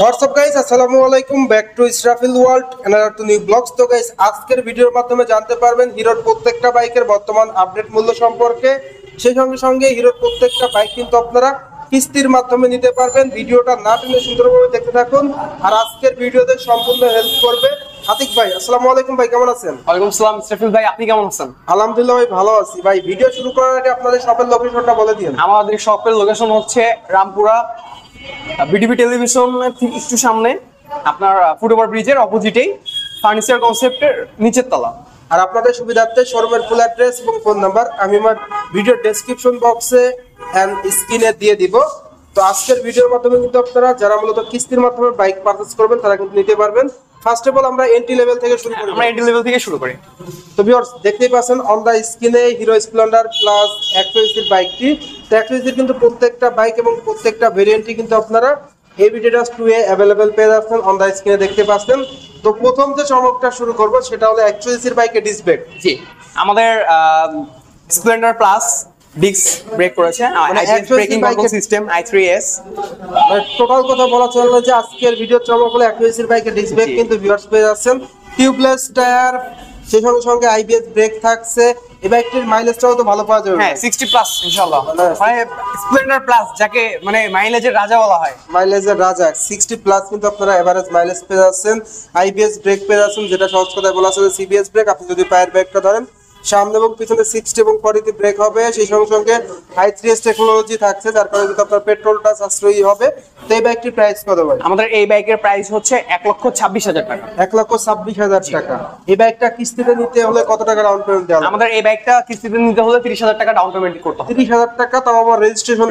WhatsApp guys, আসসালামু আলাইকুম, back to Israfil world another to new blogs. তো গাইস, আজকের ভিডিওর মাধ্যমে জানতে পারবেন হিরোর প্রত্যেকটা বাইকের বর্তমান আপডেট মূল্য সম্পর্কে। সেই সঙ্গে সঙ্গে হিরোর প্রত্যেকটা বাইক কিন্তু আপনারা কিস্তির মাধ্যমে নিতে পারবেন। ভিডিওটা না টেনে সুন্দরভাবে দেখতে থাকুন। আর আজকের ভিডিওতে সম্পূর্ণ হেল্প করবে আতিক ভাই। আসসালামু আলাইকুম ভাই, কেমন আছেন? ওয়ালাইকুম আসসালাম ইসরাফিল ভাই, আপনি কেমন আছেন? আলহামদুলিল্লাহ ভাই, ভালো আছি ভাই। ভিডিও শুরু করার আগে আপনাদের শপের লোকেশনটা বলে দিন। আমাদের শপের লোকেশন হচ্ছে রামপুরা বিডিবি টেলিভিশন ঠিক একটু সামনে, আপনার ফুটওভার ব্রিজের অপোজিটেই, ফার্নিচার কনসেপ্টের নিচের তলা। আর আপনাদের সুবিধার্থে শোরুমের ফুল অ্যাড্রেস এবং ফোন নাম্বার আমি আমার ভিডিও ডেসক্রিপশন বক্সে এন্ড স্ক্রিনে দিয়ে দিব। তো আজকের ভিডিওর মাধ্যমে কিন্তু আপনারা যারা মূলত কিস্তির মাধ্যমে বাইক পারচেজ করবেন তারা কিন্তু নিতে পারবেন। ফার্স্ট অফ অল আমরা এন্ট্রি লেভেল থেকে শুরু করি। আমরা এন্ট্রি লেভেল থেকে শুরু করি। তো ভিউয়ার্স, দেখতেই পাচ্ছেন অন দা স্ক্রিনে হিরো স্প্লেন্ডার প্লাস 120 বাইকটি। তো 120 কিন্তু প্রত্যেকটা বাইক এবং প্রত্যেকটা ভেরিয়েন্টই কিন্তু আপনারা হেভি ডেটাস 2A अवेलेबल পেয়ে যাচ্ছেন, অন দা স্ক্রিনে দেখতে পাচ্ছেন। তো প্রথম যে চমকটা শুরু করব সেটা হলো 120 বাইকের ডিস্ক ব্রেক। জি, আমাদের স্প্লেন্ডার প্লাস ডিস্ক ব্রেক করেছে, IPS braking control system i3s। Total কথা বলা চলে যে আজকের ভিডিও চমক হলো 120 বাইকের ডিস্ক ব্রেক কিন্তু ভিউয়ার্স পেয়ে যাচ্ছেন। টিউবলেস টায়ার, সেই সঙ্গে সঙ্গে আইবিএস ব্রেক থাকছে। এই বাইকটির মাইলেজটাও তো ভালো পাওয়া যাবে। হ্যাঁ, 60 প্লাস ইনশাআল্লাহ। মানে স্প্লেন্ডার প্লাস যাকে মানে মাইলেজের রাজা বলা হয়, মাইলেজের রাজা 60 প্লাস কিন্তু আপনারা এভারেজ মাইলেজ পেয়ে যাচ্ছেন। আইবিএস ব্রেক পেয়ে যাচ্ছেন, যেটা সহজ কথায় বলা চলে সিবিএস ব্রেক। আপনি যদি পায়ের ব্রেকটা ধরেন সামনে এবং পিছনে 60 এবং 40 ব্রেক হবে। সেই সঙ্গে সঙ্গে i3s টেকনোলজি থাকছে, যার কারণে কিন্তু আপনার পেট্রোলটা সাশ্রয়ী হবে। তো এই বাইকটির প্রাইস কত ভাই? আমাদের এই বাইকের প্রাইস হচ্ছে 1,26,000 টাকা। 1,26,000 টাকা। এই বাইকটা কিস্তিতে নিতে হলে কত টাকা ডাউন পেমেন্ট দেওয়া? আমাদের এই বাইকটা কিস্তিতে নিতে হলে 30,000 টাকা ডাউন পেমেন্ট করতে হবে। 30,000 টাকা, তাও আবার রেজিস্ট্রেশন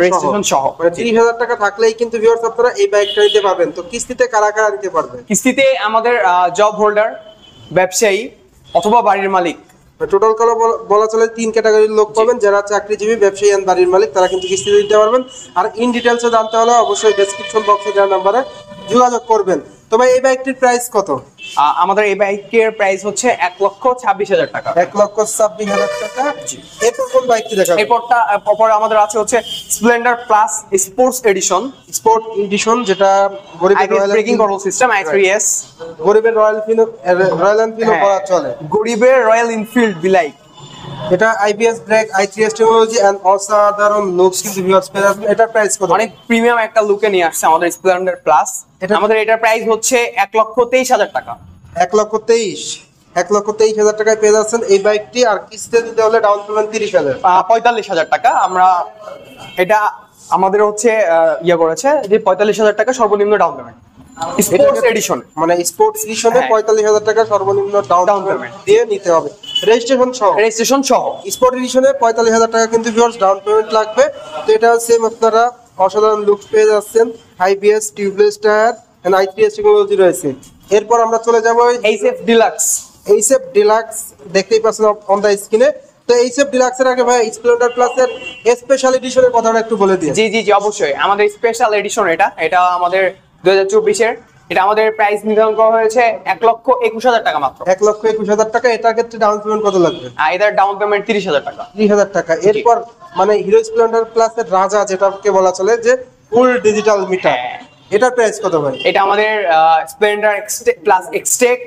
সহ। মানে 30,000 টাকা থাকলেই কিন্তু ভিউয়ার্স আপনারা এই বাইকটা নিতে পারবেন। তো কিস্তিতে কারা কারা নিতে পারবে? কিস্তিতে আমাদের জব হোল্ডার, ব্যবসায়ী অথবা বাড়ির মালিক। টোটাল কল বলা চলে 3 ক্যাটাগরির লোক পাবেন, যারা চাকরিজীবী, ব্যবসায়ী এন্ড বাড়ির মালিক, তারা কিন্তু কিস্তিতে দিতে পারবেন। আর ইন ডিটেইলসে জানতে হলে অবশ্যই ডেসক্রিপশন বক্সে দেওয়া নম্বরে যোগাযোগ করবেন। তো ভাই, এই বাইকটির প্রাইস কত? আমাদের এই বাইকের প্রাইস হচ্ছে 1,26,000 টাকা। 1,26,000 টাকা। এরপর কোন বাইকটি দেখাবেন? এরপর আমাদের আছে হচ্ছে Splendor plus sports edition. Sport edition, যেটা গরিবের royal breaking control system i3s। গরিবের রয়্যাল এনফিল্ড বলা চলে। গরিবের রয়্যাল এনফিল্ড বিলাই। এটা IBS brake, i3s technology and অসাধারণ লুকস কিন্তু ভিউয়ার্স পেয়ে যাবেন। এটার প্রাইস কত? অনেক প্রিমিয়াম একটা লুকে নিয়ে আসছে আমাদের স্প্লেন্ডার প্লাস। আমাদের এটার প্রাইস হচ্ছে 1,23,000 টাকা। 1,23,000 টাকায় পেয়ে যাচ্ছেন এই বাইকটি। আর কিস্তিতে দিতে হলে ডাউন পেমেন্ট 30,000, 45,000 টাকা। আমরা এটা আমাদের হচ্ছে ইয়ে করেছে যে 45,000 টাকা সর্বনিম্ন ডাউন পেমেন্ট স্পোর্টস এডিশন। মানে স্পোর্টস এডিশনে 45,000 টাকা সর্বনিম্ন ডাউন পেমেন্ট দিয়ে নিতে হবে, রেজিস্ট্রেশন সহ। স্পোর্ট এডিশনে 45,000 টাকা কিন্তু ভিউয়ার্স ডাউন পেমেন্ট লাগবে। তো এটা সেম আপনারা অসাধারণ লুক পেয়ে যাচ্ছেন। IBS, tubeless tyre and i3s technology রয়েছে। এরপর আমরা চলে যাব এইচএফ ডিলাক্স। এইচএফ ডিলাক্স দেখতেই পাচ্ছেন অন দা স্ক্রিনে। তো এইচএফ ডিলাক্স এর আগে ভাই স্প্লেন্ডার প্লাস এর স্পেশাল এডিশনের কথাটা একটু বলে দিন। জি অবশ্যই। আমাদের স্পেশাল এডিশন এটা আমাদের 2024 এর। এটা আমাদের প্রাইস নির্ধারণ করা হয়েছে 1,21,000 টাকা মাত্র। 1,21,000 টাকা। এটার ক্ষেত্রে ডাউন পেমেন্ট কত লাগবে? এটার ডাউন পেমেন্ট 30,000 টাকা। 30,000 টাকা। এরপর মানে হিরো স্প্লেন্ডার প্লাস এর রাজা, যেটাকে বলা চলে যে ফুল ডিজিটাল মিটার, এটার প্রাইস কত ভাই? এটা আমাদের Splendor plus Xtec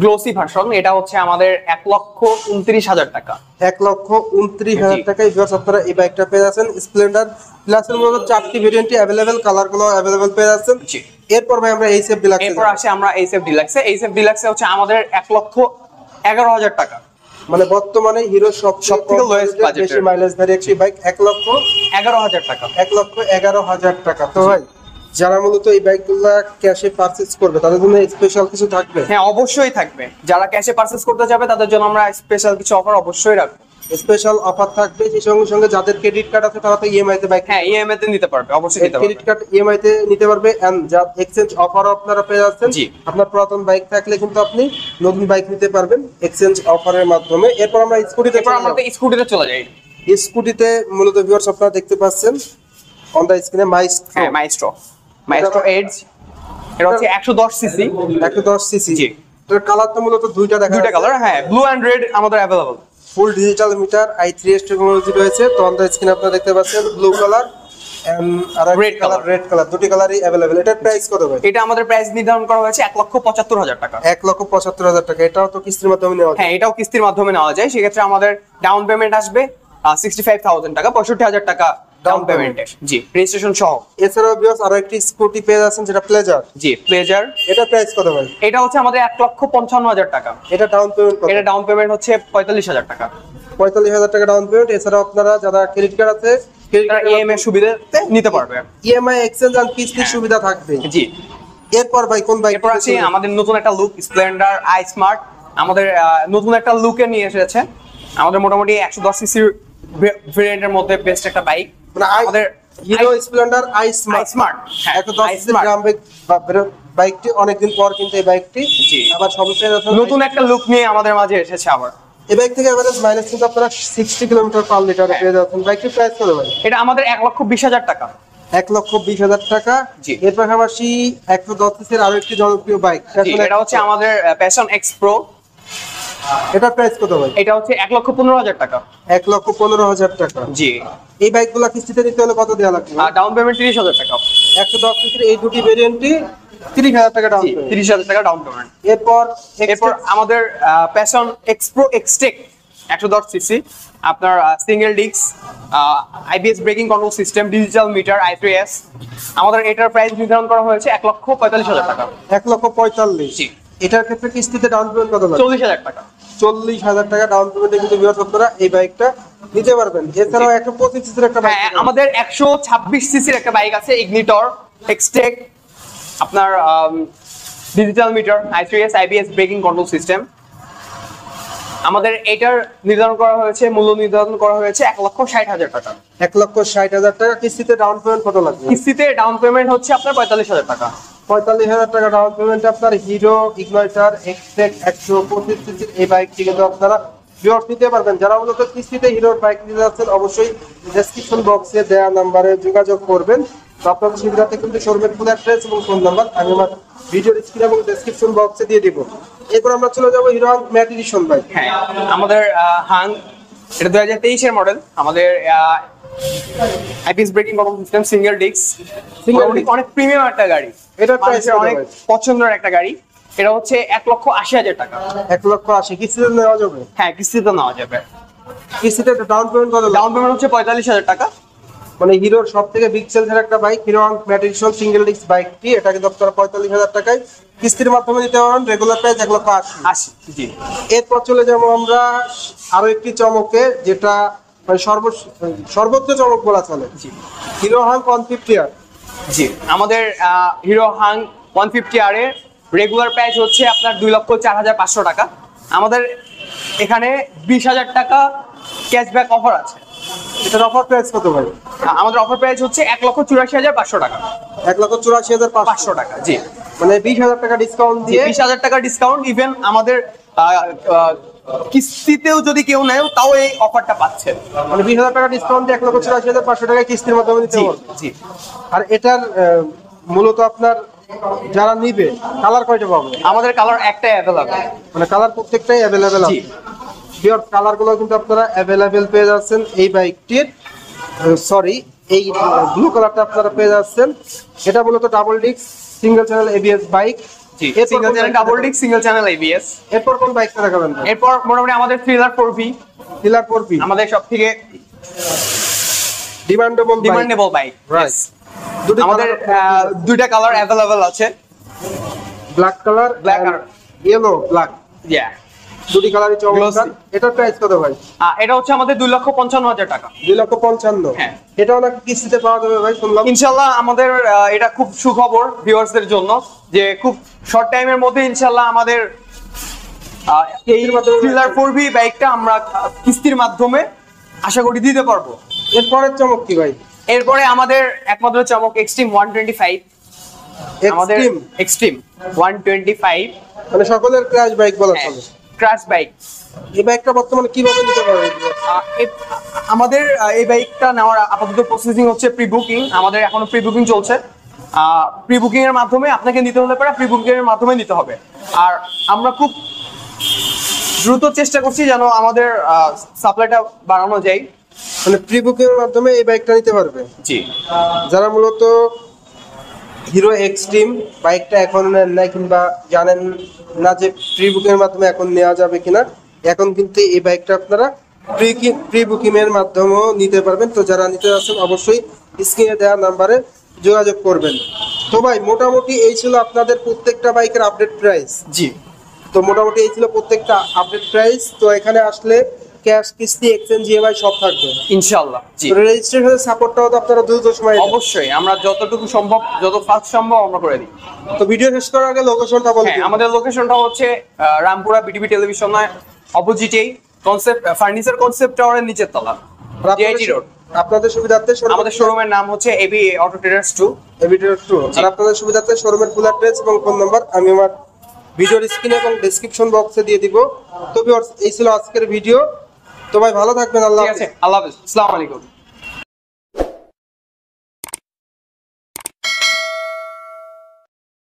glossy version. এটা হচ্ছে আমাদের 1,29,000 টাকা। 1,29,000 টাকায় ভিউয়ার্স আপনারা এই বাইকটা পেয়ে যাচ্ছেন। স্প্লেন্ডার প্লাসের মধ্যে 4টি ভেরিয়েন্টই अवेलेबल, কালারগুলো अवेलेबल পেয়ে যাচ্ছেন। এরপর ভাই আমরা এইচএফ ডিলাক্স। এরপর আসে আমরা এইচএফ ডিলাক্সে। এইচএফ ডিলাক্সে হচ্ছে আমাদের 1,11,000 টাকা। মানে বর্তমানে হিরো সবথেকে লোয়েস্ট বাজেট, বেশি মাইলেজধারী একটি বাইক 1,11,000 টাকা। 1,11,000 টাকা। তো ভাই, যারা মূলত এই বাইকগুলো ক্যাশে পারচেজ করবে তাদের জন্য স্পেশাল কিছু থাকবে? হ্যাঁ, অবশ্যই থাকবে। যারা ক্যাশে পারচেজ করতে যাবে তাদের জন্য আমরা স্পেশাল কিছু অফার অবশ্যই রাখবো। স্পেশাল অফার থাকবে। সেই সঙ্গে সঙ্গে যাদের ক্রেডিট কার্ড আছে তারা তো ইএমআই তে বাইক, হ্যাঁ, ইএমআই তে নিতে পারবে, অবশ্যই নিতে পারবে। ক্রেডিট কার্ড ইএমআই তে নিতে পারবে। এন্ড যা এক্সচেঞ্জ অফারও আপনারা পেয়ে যাচ্ছেন। আপনার পুরাতন বাইক থাকলে কিন্তু আপনি নতুন বাইক নিতে পারবেন এক্সচেঞ্জ অফারের মাধ্যমে। এরপর আমরা স্কুটিতে চলে যাই। স্কুটিতে মূলত ভিউয়ার্স আপনারা দেখতে পাচ্ছেন অন দা স্ক্রিনে মাইস্ট্রো এজ। এটা হচ্ছে 110 সিসি। 110 সিসি। জি। এর কালার তো মূলত দুইটা কালার, হ্যাঁ, ব্লু এন্ড রেড আমাদের available. Full digital meter, i3s technology রয়েছে। তো অন দা স্ক্রিনে আপনারা দেখতে পাচ্ছেন ব্লু কালার আর Red colour color। Red colour, দুটি কালারই अवेलेबल। এটার প্রাইস কত ভাই? এটা আমাদের প্রাইস নির্ধারণ করা হয়েছে 1,75,000 টাকা। 1,75,000 টাকা। এটাও তো কিস্তির মাধ্যমে নেওয়া যায়। হ্যাঁ, এটাও কিস্তির মাধ্যমে নেওয়া যায়। সেক্ষেত্রে আমাদের ডাউন পেমেন্ট আসবে 65,000 টাকা, 65,000 টাকা ডাউন পেমেন্টের। জি, রেজিস্ট্রেশন সহ। এছাড়াও ভিউয়ার্স আরো একটি স্কুটি পেয়ে যাচ্ছেন যেটা প্লেজার। জি, প্লেজার। এটার প্রাইস কত ভাই? এটা হচ্ছে আমাদের 1,55,000 টাকা। এটা ডাউন পেমেন্ট কত? এটা ডাউন পেমেন্ট হচ্ছে 45,000 টাকা। 45,000 টাকা ডাউন পেমেন্ট। এছাড়াও আপনারা যারা ক্রেডিট কার্ড আছে, ক্রেডিট তারা ইএমআই এর সুবিধাতে নিতে পারবে। ইএমআই এক্সচেঞ্জ আর কিস্তির সুবিধা থাকবে। জি। এরপর ভাই কোন বাইক? এরপর আছে আমাদের নতুন একটা লুক, স্প্লেন্ডার আই স্মার্ট। আমাদের নতুন একটা লুকে নিয়ে এসেছে। আমাদের মোটামুটি 110 সিসির ভেরিয়েন্টের মধ্যে বেস্ট একটা বাইক। মানে আমাদের hero Splendor I smart. Smart, হ্যাঁ, 110 সিসি গ্রাম বাইকটি অনেকদিন পর কিন্তু এই বাইকটি জি। আবার সবচেয়ে নতুন একটা লুক নিয়ে আমাদের মাঝে এসেছে আবার। এই বাইক থেকে এভারেজ মাইলেজ কিন্তু আপনারা 60 কিলোমিটার পার লিটারে পেয়ে যাচ্ছেন। বাইকটির প্রাইস কত ভাই? এটা আমাদের 1,20,000 টাকা। 1,20,000 টাকা। জি। এর পাশাপাশি 110 সিসির আরো একটি জনপ্রিয় বাইক, জি, এটা হচ্ছে আমাদের প্যাশন এক্স প্রো। এটার প্রাইস কত ভাই? এটা হচ্ছে 1,15,000 টাকা। 1,15,000 টাকা। জি। এই বাইকগুলো কিস্তিতে নিতে হলে কত দেওয়া লাগবে? আর ডাউন পেমেন্ট 30,000 টাকা। 110 সিসির এই দুটি ভেরিয়েন্টই 30,000 টাকা ডাউন জি, পেমেন্ট। 30,000 টাকা ডাউন পেমেন্ট। এরপর এরপর আমাদের Passion X Pro Xtec 110 cc, আপনার single disc, IBS braking control system, digital meter, I3S। আমাদের এটার প্রাইস নির্ধারণ করা হয়েছে 1,45,000 টাকা। 1,45,000। জি। এটার ক্ষেত্রে কিস্তিতে ডাউন পেমেন্ট কত লাগবে? 40,000 টাকা। 40,000 টাকা ডাউন পেমেন্টে কিন্তু ভিউয়ার্স আপনারা এই বাইকটা নিতে পারবেন। এছাড়াও 125 সিসির একটা বাইক। হ্যাঁ, আমাদের 126 সিসির একটা বাইক আছে, ইগনিটর এক্সটেক। আপনার digital meter, I3S, IBS braking control system. আমাদের এটার নির্ধারণ করা হয়েছে, মূল্য নির্ধারণ করা হয়েছে 1,60,000 টাকা। 1,60,000 টাকা। কিস্তিতে ডাউন পেমেন্ট কত লাগবে? কিস্তিতে ডাউন পেমেন্ট হচ্ছে আপনার 45,000 টাকা। 45,000 টাকা ডাউন পেমেন্টে আপনার হিরো ইগনাইটার এক্সটেক 125 সিসির এই বাইকটি কিন্তু আপনারা ভিউয়ার্স নিতে পারবেন। যারা মূলত কিস্তিতে হিরোর বাইক নিতে যাচ্ছেন অবশ্যই ডেসক্রিপশন বক্সে দেওয়া নাম্বারে যোগাযোগ করবেন। তো আপনাদের সুবিধাতে কিন্তু শোরুমের ফুল অ্যাড্রেস এবং ফোন নাম্বার আমি আমার ভিডিওর স্ক্রিন এবং ডেসক্রিপশন বক্সে দিয়ে দিব। এরপর আমরা চলে যাবো হিরো ম্যাট এডিশন বাইক। হ্যাঁ, আমাদের হাং, এটা 2023 এর মডেল। আমাদের IPS braking control system, single disc, অনেক প্রিমিয়াম একটা গাড়ি। এটার প্রাইস অনেক পছন্দের একটা গাড়ি। এটা হচ্ছে 1,80,000 টাকা। 1,80,000। কিস্তিতে নেওয়া যাবে? হ্যাঁ, কিস্তিতে নেওয়া যাবে। কিস্তিতে ডাউন পেমেন্ট কত লাগবে? ডাউন পেমেন্ট হচ্ছে 45,000 টাকা। মানে হিরোর সব থেকে বিগ সেলসের একটা bike hero mat addition single disc বাইকটি, এটা কিন্তু আপনারা 45,000 টাকায় কিস্তির মাধ্যমে নিতে পারেন। Regular price 1,80,000। জি। এরপর চলে যাবো আমরা আরো একটি চমকে, যেটা মানে সর্বোচ্চ চমক বলা চলে। জি। Hero Hang 150R। জি, আমাদের হিরো হাং 150R এর রেগুলার প্রাইস হচ্ছে আপনার 2,04,500 টাকা। আমাদের এখানে 20,000 টাকা ক্যাশব্যাক অফার আছে। এটার অফার প্রাইস কত ভাই? আমাদের অফার প্রাইস হচ্ছে 1,84,500 টাকা। 1,84,500 টাকা। জি, মানে 20,000 টাকা ডিসকাউন্ট দিয়ে 20,000 টাকা ডিসকাউন্ট। ইভেন আমাদের কিস্তিতেও যদি কেউ নেয় তাও এই অফারটা পাচ্ছে। মানে 20,000 টাকা ডিসকাউন্ট দিয়ে 1,84,500 টাকায় কিস্তির মাধ্যমে নিতে জি পারবেন। জি। আর এটার মূলত আপনার যারা নিবে কালার কয়টা পাবে? আমাদের কালার একটাই অ্যাভেলেবল। মানে কালার প্রত্যেকটাই অ্যাভেলেবেল জি। আছে। বিয়ার কালারগুলো কিন্তু আপনারা অ্যাভেলেবেল পেয়ে যাচ্ছেন এই বাইকটির। সরি, এই ব্লু কালারটা আপনারা পেয়ে যাচ্ছেন। এটা মূলত double disc single channel ABS bike. জি, single channel double disc, single channel ABS. এরপর কোন বাইকটা দেখাবেন? এরপর মোটামুটি আমাদের থ্রিলার 4V, থ্রিলার 4V আমাদের সবথেকে ডিমান্ডেবল বাইক। রাইট। আমাদের দুইটা কালার অ্যাভেলেবল আছে, ব্ল্যাক কালার, ব্ল্যাক আর ইয়েলো ব্ল্যাক, ইয়া, দুটি কালারই চমৎকার। এটার প্রাইস কত ভাই? এটা হচ্ছে আমাদের 2,55,000 টাকা। 2,55,000। হ্যাঁ। এটাও নাকি কিস্তিতে পাওয়া যাবে ভাই শুনলাম? ইনশাআল্লাহ আমাদের এটা খুব সুখবর ভিউয়ার্সদের জন্য যে খুব শর্ট টাইমের মধ্যে ইনশাআল্লাহ আমাদের এই থ্রিলার 4V বাইকটা আমরা কিস্তির মাধ্যমে আশা করি দিতে পারবো। এরপরের চমক কি ভাই? এরপরে আমাদের একমাত্র চমক এক্সট্রিম 125। আমাদের এক্সট্রিম 125 মানে সকলের ক্র্যাশ বাইক বলা চলে। Crash bike. এই বাইকটা বর্তমানে কিভাবে নিতে পারবে? আমাদের এই বাইকটা নেওয়ার আপাতত প্রসেসিং হচ্ছে প্রি বুকিং। আমাদের এখনো প্রি বুকিং চলছে। প্রি বুকিং এর মাধ্যমে আপনাকে নিতে হলে পারে, প্রি বুকিং এর মাধ্যমে নিতে হবে। আর আমরা খুব দ্রুত চেষ্টা করছি যেন আমাদের সাপ্লাইটা বাড়ানো যায়। মানে প্রি বুকিং এর মাধ্যমে এই বাইকটা নিতে পারবে। জি যারা মূলত হিরো এক্সট্রিম বাইকটা এখন নেন না কিংবা জানেন না যে প্রি বুকিং এর মাধ্যমে এখন নেওয়া যাবে কিনা, এখন কিন্তু এই বাইকটা আপনারা প্রি বুকিং এর মাধ্যমেও নিতে পারবেন। তো যারা নিতে যাচ্ছেন অবশ্যই স্ক্রিনে দেওয়া নাম্বারে যোগাযোগ করবেন। তো ভাই মোটামুটি এই ছিল আপনাদের প্রত্যেকটা বাইকের আপডেট প্রাইস। জি তো মোটামুটি এই ছিল প্রত্যেকটা আপডেট প্রাইস। তো এখানে আসলে ক্যাশ, কিস্তি, এক্সচেঞ্জ, ইএমআই সব থাকবে ইনশাআল্লাহ। জি রেজিস্ট্রেশনের সাপোর্টটাও তো আপনারা দ্রুত সময় দেন। অবশ্যই, আমরা যতটুকু সম্ভব, যত ফাস্ট সম্ভব আমরা করে দিই। তো ভিডিও শেষ করার আগে লোকেশনটা বলুন। হ্যাঁ, আমাদের লোকেশনটা হচ্ছে রামপুরা বিটিভি টেলিভিশনের অপোজিটেই কনসেপ্ট ফার্নিচার কনসেপ্ট টাওয়ারের নিচের তলা, ডিআইটি রোড। আপনাদের সুবিধার্থে আমাদের শোরুমের নাম হচ্ছে এবি অটো ট্রেডার্স 2। এবিটার 2। আর আপনাদের সুবিধার্থে শোরুমের ফুল অ্যাড্রেস এবং ফোন নাম্বার আমি আমার ভিডিওর স্ক্রিনে এবং ডেসক্রিপশন বক্সে দিয়ে দিব। তো ভিউয়ার্স, এই ছিল আজকের ভিডিও। তো ভাই ভালো থাকবেন, আল্লাহ ঠিক আছে, আল্লাহ হাফেজ, আসসালামু আলাইকুম।